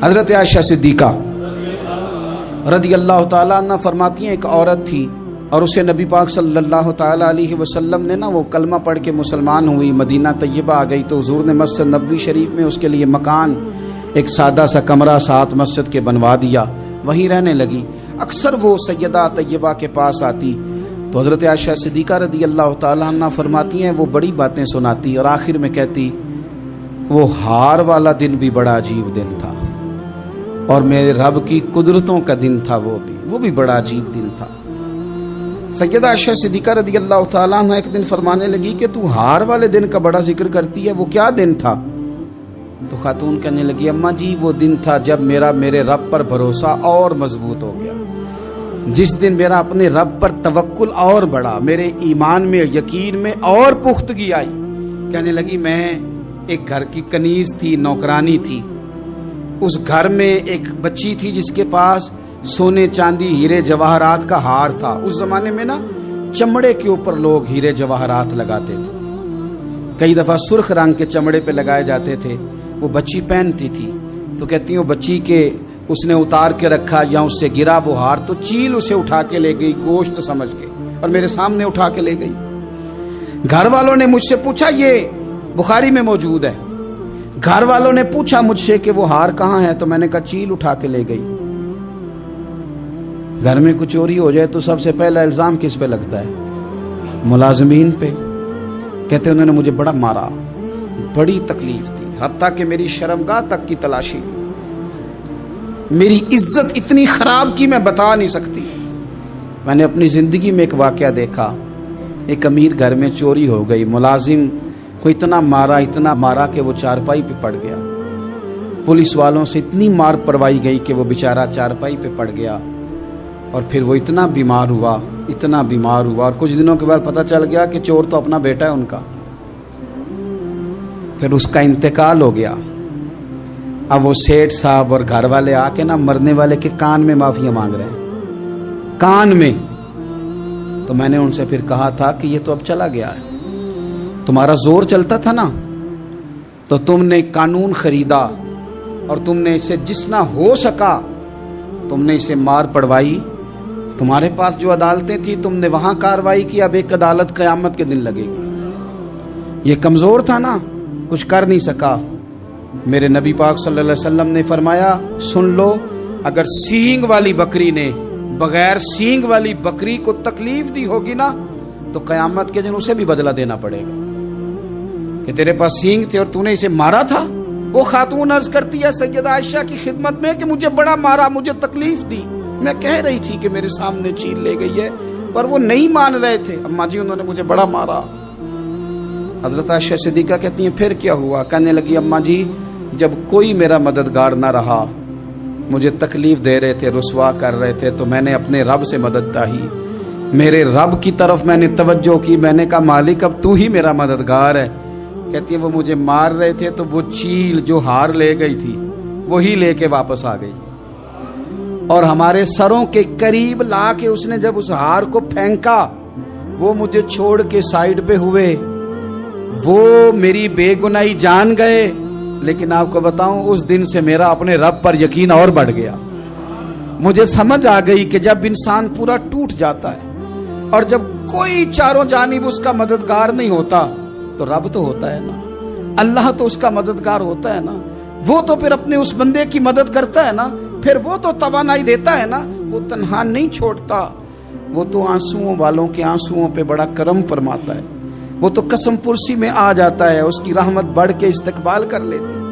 حضرت عائشہ صدیقہ رضی اللہ تعالیٰ عنہ فرماتی ہیں ایک عورت تھی اور اسے نبی پاک صلی اللہ تعالیٰ علیہ وسلم نے وہ کلمہ پڑھ کے مسلمان ہوئی، مدینہ طیبہ آ گئی تو حضور نے مسجد نبوی شریف میں اس کے لیے مکان، ایک سادہ سا کمرہ ساتھ مسجد کے بنوا دیا، وہیں رہنے لگی۔ اکثر وہ سیدہ طیبہ کے پاس آتی تو حضرت عائشہ صدیقہ رضی اللہ تعالیٰ عنہ فرماتی ہیں وہ بڑی باتیں سناتی اور آخر میں کہتی وہ ہار والا دن بھی بڑا عجیب دن تھا اور میرے رب کی قدرتوں کا دن تھا، وہ بھی بڑا عجیب دن تھا۔ سیدہ عائشہ صدیقہ رضی اللہ تعالیٰ عنہ ایک دن فرمانے لگی کہ تو ہار والے دن کا بڑا ذکر کرتی ہے، وہ کیا دن تھا؟ تو خاتون کہنے لگی اماں جی وہ دن تھا جب میرے رب پر بھروسہ اور مضبوط ہو گیا، جس دن میرا اپنے رب پر توکل اور بڑھا، میرے ایمان میں یقین میں اور پختگی آئی۔ کہنے لگی میں ایک گھر کی کنیز تھی، نوکرانی تھی، اس گھر میں ایک بچی تھی جس کے پاس سونے چاندی ہیرے جواہرات کا ہار تھا۔ اس زمانے میں چمڑے کے اوپر لوگ ہیرے جواہرات لگاتے تھے، کئی دفعہ سرخ رنگ کے چمڑے پہ لگائے جاتے تھے، وہ بچی پہنتی تھی تو کہتی ہیں وہ بچی کے اس نے اتار کے رکھا یا اس سے گرا وہ ہار تو چیل اسے اٹھا کے لے گئی گوشت سمجھ کے اور میرے سامنے اٹھا کے لے گئی۔ گھر والوں نے مجھ سے پوچھا، یہ بخاری میں موجود ہے، گھر والوں نے پوچھا مجھ سے کہ وہ ہار کہاں ہے تو میں نے کہا چیل اٹھا کے لے گئی۔ گھر میں کچھ چوری ہو جائے تو سب سے پہلا الزام کس پہ لگتا ہے؟ ملازمین پہ۔ کہتے انہوں نے مجھے بڑا مارا، بڑی تکلیف تھی، حتیٰ کہ میری شرمگاہ تک کی تلاشی، میری عزت اتنی خراب کی میں بتا نہیں سکتی۔ میں نے اپنی زندگی میں ایک واقعہ دیکھا، ایک امیر گھر میں چوری ہو گئی، ملازم کو اتنا مارا کہ وہ چارپائی پہ پڑ گیا، پولیس والوں سے اتنی مار پڑوائی گئی کہ وہ بیچارہ چارپائی پہ پڑ گیا اور پھر وہ اتنا بیمار ہوا اور کچھ دنوں کے بعد پتہ چل گیا کہ چور تو اپنا بیٹا ہے ان کا، پھر اس کا انتقال ہو گیا۔ اب وہ سیٹھ صاحب اور گھر والے آ کے مرنے والے کے کان میں معافی مانگ رہے ہیں، کان میں۔ تو میں نے ان سے پھر کہا تھا کہ یہ تو اب چلا گیا ہے، تمہارا زور چلتا تھا نا تو تم نے قانون خریدا اور تم نے اسے جتنا ہو سکا تم نے اسے مار پڑوائی، تمہارے پاس جو عدالتیں تھی تم نے وہاں کاروائی کی، اب ایک عدالت قیامت کے دن لگے گی۔ یہ کمزور تھا نا، کچھ کر نہیں سکا۔ میرے نبی پاک صلی اللہ علیہ وسلم نے فرمایا سن لو، اگر سینگ والی بکری نے بغیر سینگ والی بکری کو تکلیف دی ہوگی نا تو قیامت کے دن اسے بھی بدلہ دینا پڑے گا کہ تیرے پاس سینگ تھے اور تو نے اسے مارا تھا۔ وہ خاتون عرض کرتی ہے سیدہ عائشہ کی خدمت میں کہ مجھے بڑا مارا، مجھے تکلیف دی، میں کہہ رہی تھی کہ میرے سامنے چیل لے گئی ہے پر وہ نہیں مان رہے تھے، اماں جی انہوں نے مجھے بڑا مارا۔ حضرت عائشہ صدیقہ کہتی ہیں پھر کیا ہوا؟ کہنے لگی اماں جی جب کوئی میرا مددگار نہ رہا، مجھے تکلیف دے رہے تھے، رسوا کر رہے تھے، تو میں نے اپنے رب سے مدد چاہی، میرے رب کی طرف میں نے توجہ کی، میں نے کہا مالک اب تو ہی میرا مددگار ہے۔ کہتی ہے وہ مجھے مار رہے تھے تو وہ چیل جو ہار لے گئی تھی وہی لے کے واپس آ گئی اور ہمارے سروں کے قریب لا کے اس نے جب اس ہار کو پھینکا وہ مجھے چھوڑ کے سائیڈ پہ ہوئے، وہ میری بے گناہی جان گئے، لیکن آپ کو بتاؤں اس دن سے میرا اپنے رب پر یقین اور بڑھ گیا۔ مجھے سمجھ آ گئی کہ جب انسان پورا ٹوٹ جاتا ہے اور جب کوئی چاروں جانب اس کا مددگار نہیں ہوتا تو رب تو ہوتا ہے نا، اللہ تو اس کا مددگار ہوتا ہے نا، وہ تو پھر اپنے اس بندے کی مدد کرتا ہے نا، پھر وہ تو توانائی دیتا ہے نا، وہ تنہا نہیں چھوڑتا، وہ تو آنسوؤں والوں کے آنسوؤں پہ بڑا کرم فرماتا ہے، وہ تو قسم پرسی میں آ جاتا ہے، اس کی رحمت بڑھ کے استقبال کر لیتی ہے۔